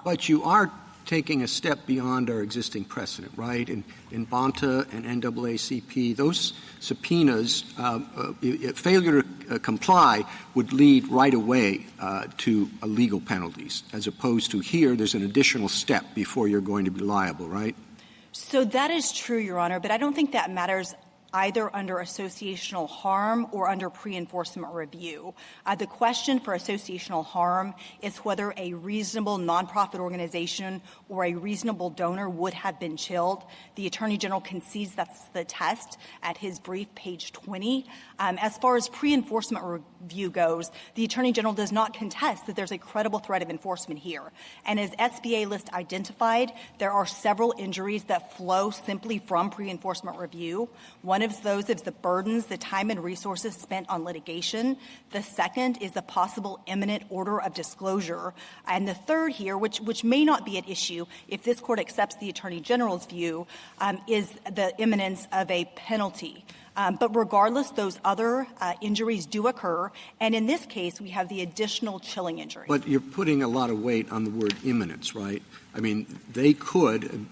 But you are taking a step beyond our existing precedent, right? In Bonta and NAACP, those subpoenas, failure to comply would lead right away to legal penalties, as opposed to here there's an additional step before you're going to be liable, right? So that is true, Your Honor, but I don't think that matters either under associational harm or under pre-enforcement review. The question for associational harm is whether a reasonable nonprofit organization or a reasonable donor would have been chilled. The Attorney General concedes that's the test at his brief, page 20. As far as pre-enforcement review goes, the Attorney General does not contest that there's a credible threat of enforcement here. And as SBA list identified, there are several injuries that flow simply from pre-enforcement review. One of those is the burdens, the time and resources spent on litigation. The second is the possible imminent order of disclosure. And the third here, which may not be at issue if this Court accepts the Attorney General's view, is the imminence of a penalty. But regardless, those other injuries do occur. And in this case, we have the additional chilling injury. But you're putting a lot of weight on the word imminence, right? I mean, they could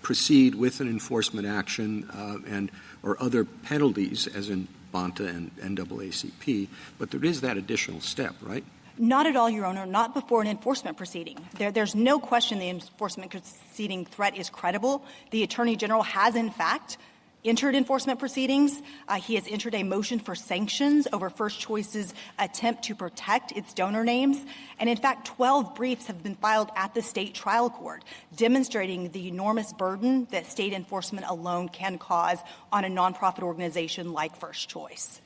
proceed with an enforcement action or other penalties, as in Bonta and NAACP, but there is that additional step, right? Not at all, Your Honor, not before an enforcement proceeding. There's no question the enforcement proceeding threat is credible. The Attorney General has, in fact, entered enforcement proceedings. He has entered a motion for sanctions over First Choice's attempt to protect its donor names. And in fact, 12 briefs have been filed at the state trial court, demonstrating the enormous burden that state enforcement alone can cause on a nonprofit organization like First Choice.